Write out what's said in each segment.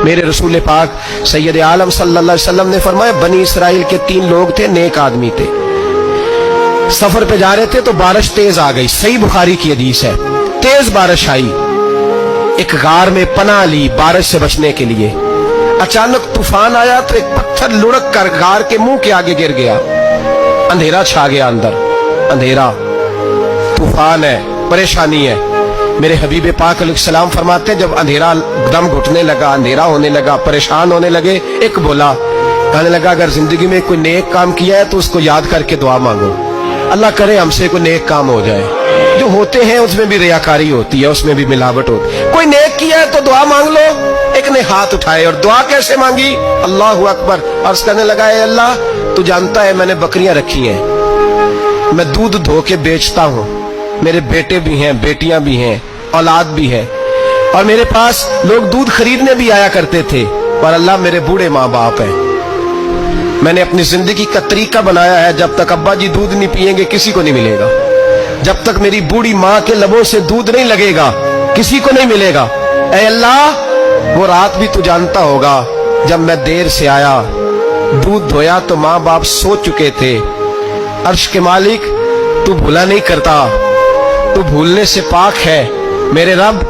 मेरे रसूल पाक सैयद आलम सल्लल्लाहु अलैहि वसल्लम ने फरमाया, बनी इसराइल के 3 लोग थे, नेक आदमी थे। सफर पे जा रहे थे तो बारिश तेज आ गई। सही बुखारी की हदीस है। तेज बारिश आई, एक गार में पनाह ली बारिश से बचने के लिए। अचानक तूफान आया तो एक पत्थर लुढ़क कर गार के मुंह के आगे गिर गया। अंधेरा छा गया, अंदर अंधेरा, तूफान है, परेशानी है। मेरे हबीब पाक अलैहिस्सलाम फरमाते हैं, जब अंधेरा दम घुटने लगा, अंधेरा होने लगा, परेशान होने लगे, एक बोला, कहने लगा, अगर जिंदगी में कोई नेक काम किया है तो उसको याद करके दुआ मांगो, अल्लाह करे हमसे कोई नेक काम हो जाए। जो होते हैं उसमें भी रियाकारी होती है, उसमें भी मिलावट होती है। कोई नेक किया है तो दुआ मांग लो। एक ने हाथ उठाए और दुआ कैसे मांगी? अल्लाहु अकबर। अर्ज करने लगा, ए अल्लाह, तू जानता है मैंने बकरियां रखी हैं, मैं दूध धो के बेचता हूँ, मेरे बेटे भी हैं, बेटियां भी हैं, औलाद भी है, और मेरे पास लोग दूध खरीदने भी आया करते थे, और अल्लाह मेरे बूढ़े माँ बाप हैं। मैंने अपनी जिंदगी का तरीका बनाया है, जब तक अब्बा जी दूध नहीं पिएंगे किसी को नहीं मिलेगा, जब तक मेरी बूढ़ी माँ के लबों से दूध नहीं लगेगा किसी को नहीं मिलेगा। ऐ अल्लाह, वो रात भी तू जानता होगा, जब मैं देर से आया, दूध धोया तो माँ बाप सो चुके थे। अर्श के मालिक, तू भूला नहीं करता, तू भूलने से पाक है। मेरे रब,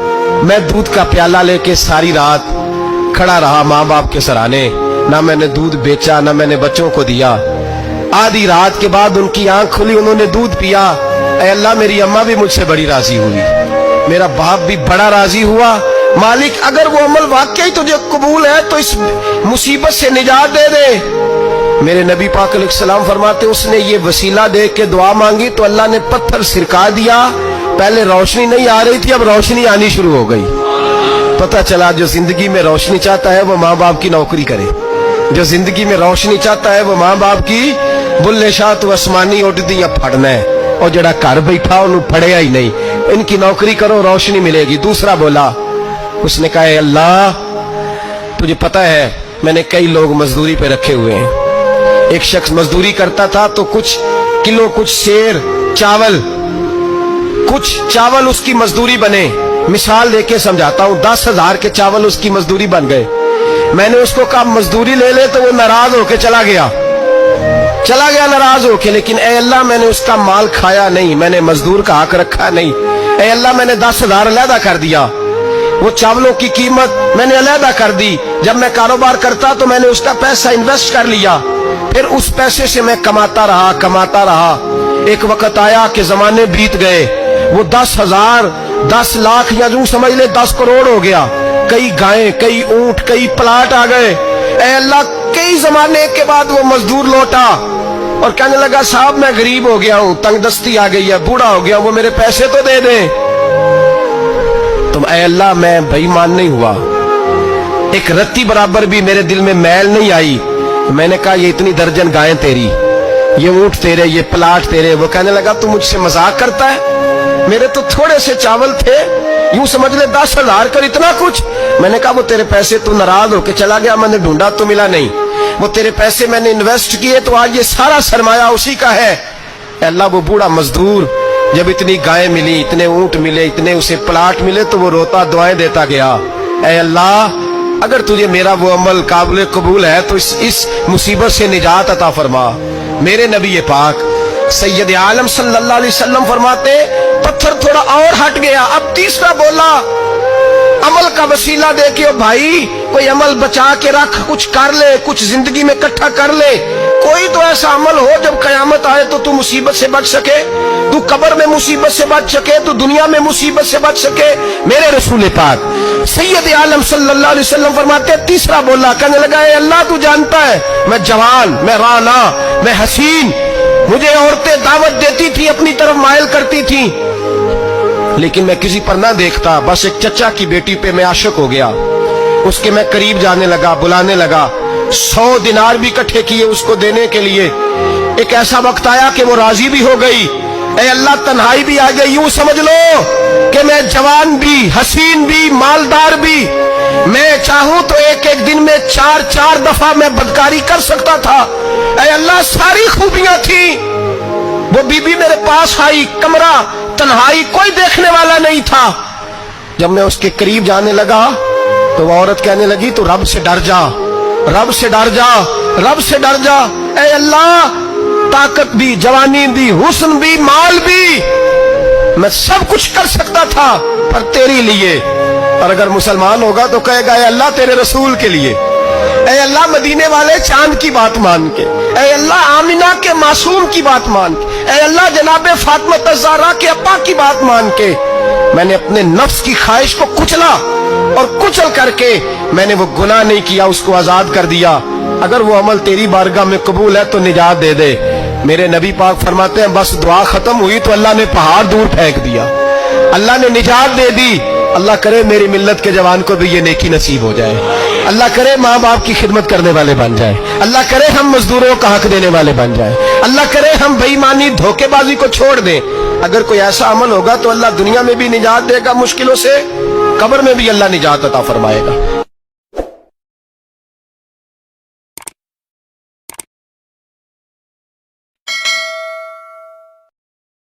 मैं दूध का प्याला लेके सारी रात खड़ा रहा माँ बाप के सराहने, ना मैंने दूध बेचा, ना मैंने बच्चों को दिया। आधी रात के बाद उनकी आंख खुली, उन्होंने दूध पिया। ऐ अल्लाह, मेरी अम्मा भी मुझसे बड़ी राजी हुई, मेरा बाप भी बड़ा राजी हुआ। मालिक, अगर वो अमल वाकई तुझे कबूल है तो इस मुसीबत से निजात दे दे। मेरे नबी पाक अलैहिस्सलाम फरमाते, उसने ये वसीला देख के दुआ मांगी तो अल्लाह ने पत्थर सिरका दिया। पहले रोशनी नहीं आ रही थी, अब रोशनी आनी शुरू हो गई। पता चला, जो जिंदगी में रोशनी चाहता है वो माँ बाप की नौकरी करे, जो जिंदगी में रोशनी चाहता है वो माँ बाप की बुल्ले शाह तो आसमानी उड़दी या फड़ना है, और जड़ा घर बैठा उन्हें फड़ेगा ही नहीं। इनकी नौकरी करो, रोशनी मिलेगी। दूसरा बोला, उसने कहा, अल्लाह, तुझे पता है मैंने कई लोग मजदूरी पे रखे हुए हैं। एक शख्स मजदूरी करता था तो कुछ किलो, कुछ शेर चावल, कुछ चावल उसकी मजदूरी बने। मिसाल देके समझाता हूँ, 10,000 के चावल उसकी मजदूरी बन गए। मैंने उसको कहा मजदूरी ले ले, तो वो नाराज होके चला गया नाराज होके। लेकिन ए अल्लाह, मैंने उसका माल खाया नहीं, मैंने मजदूर का हक रखा नहीं। ए अल्लाह, मैंने 10,000 अलहदा कर दिया, वो चावलों की कीमत मैंने अलहदा कर दी। जब मैं कारोबार करता तो मैंने उसका पैसा इन्वेस्ट कर लिया, फिर उस पैसे से मैं कमाता रहा। एक वक्त आया कि जमाने बीत गए, वो 10,000, 10 लाख या यूं समझ ले 10 करोड़ हो गया। कई गायें, कई ऊंट, कई प्लाट आ गए। ऐ अल्लाह, कई जमाने के बाद वो मजदूर लौटा और कहने लगा, साहब मैं गरीब हो गया हूं, तंगदस्ती आ गई है, बूढ़ा हो गया, वो मेरे पैसे तो दे दें। तो ऐ अल्लाह, मैं बेईमान नहीं हुआ, एक रत्ती बराबर भी मेरे दिल में मैल नहीं आई। मैंने कहा, ये इतनी दर्जन गायें तेरी, ये ऊंट तेरे, ये प्लाट तेरे। वो कहने लगा, तू मुझसे मजाक करता है, मेरे तो थोड़े से चावल थे, यूं समझ ले 10,000 कर इतना कुछ। मैंने कहा, वो तेरे पैसे, तू नाराज होके चला गया, मैंने ढूंढा तो मिला नहीं। वो तेरे पैसे मैंने इन्वेस्ट किए तो आज ये सारा सरमाया उसी का है। अल्लाह, वो बूढ़ा मजदूर जब इतनी गायें मिली, इतने ऊंट मिले, इतने उसे प्लाट मिले, तो वो रोता दुआएं देता गया। ऐ अल्लाह, अगर तुझे मेरा वो अमल काबिल कबूल है तो इस मुसीबत से निजात अता फरमा। मेरे नबी पाक सैयद आलम सल्लल्लाहु अलैहि वसल्लम फरमाते, पत्थर थोड़ा और हट गया। अब तीसरा बोला, अमल का वसीला दे के, भाई कोई अमल बचा के रख, कुछ कर ले, कुछ जिंदगी में इकट्ठा कर ले। कोई तो ऐसा अमल हो जब कयामत आए तो तू मुसीबत से बच सके, तू कब्र में मुसीबत से बच सके, तू दुनिया में मुसीबत से बच सके। मेरे रसूल पाक सैयद आलम सल्लल्लाहु अलैहि वसल्लम फरमाते, तीसरा बोला, कहने लगा, अल्लाह, तू जानता है मैं जवान, मैं राना, मैं हसीन, मुझे औरतें दावत देती थी, अपनी तरफ मायल करती थी, लेकिन मैं किसी पर ना देखता। बस एक चचा की बेटी पे मैं आशिक हो गया, उसके मैं करीब जाने लगा, बुलाने लगा, 100 दिनार भी इकट्ठे किए उसको देने के लिए। एक ऐसा वक्त आया कि वो राजी भी हो गई। ऐ अल्लाह, तन्हाई भी आ गई। यूं समझ लो कि मैं जवान भी, हसीन भी, मालदार भी, मैं चाहूं तो एक एक दिन में 4-4 दफा मैं बदकारी कर सकता था। ऐ अल्लाह, सारी खूबियां थी। वो बीबी मेरे पास आई, कमरा, तन्हाई, कोई देखने वाला नहीं था। जब मैं उसके करीब जाने लगा تو وہ عورت کہنے لگی تو رب سے ڈر جا، رب سے ڈر جا، رب سے ڈر جا۔ اے اللہ، طاقت بھی، جوانی بھی، حسن بھی، مال بھی، میں سب کچھ کر سکتا تھا پر تیری لیے۔ اور اگر مسلمان ہوگا تو کہے گا اے اللہ تیرے رسول کے لیے، اے اللہ مدینے والے چاند کی بات مان کے، اے اللہ آمنہ کے معصوم کی بات مان کے، اے اللہ جناب فاطمہ الزہرا کے ابا کی بات مان کے میں نے اپنے نفس کی خواہش کو کچلا، اور کچل کر کے میں نے وہ گناہ نہیں کیا، اس کو آزاد کر دیا۔ اگر وہ عمل تیری بارگاہ میں قبول ہے تو نجات دے دے۔ میرے نبی پاک فرماتے ہیں بس دعا ختم ہوئی تو اللہ نے پہاڑ دور پھینک دیا، اللہ نے نجات دے دی۔ اللہ کرے میری ملت کے جوان کو بھی یہ نیکی نصیب ہو جائے، اللہ کرے ماں باپ کی خدمت کرنے والے بن جائے، اللہ کرے ہم مزدوروں کا حق دینے والے بن جائیں، اللہ کرے ہم بے ایمانی دھوکے بازی کو چھوڑ دیں۔ اگر کوئی ایسا عمل ہوگا تو اللہ دنیا میں بھی نجات دے گا مشکلوں سے، قبر میں بھی اللہ نجات عطا فرمائے گا۔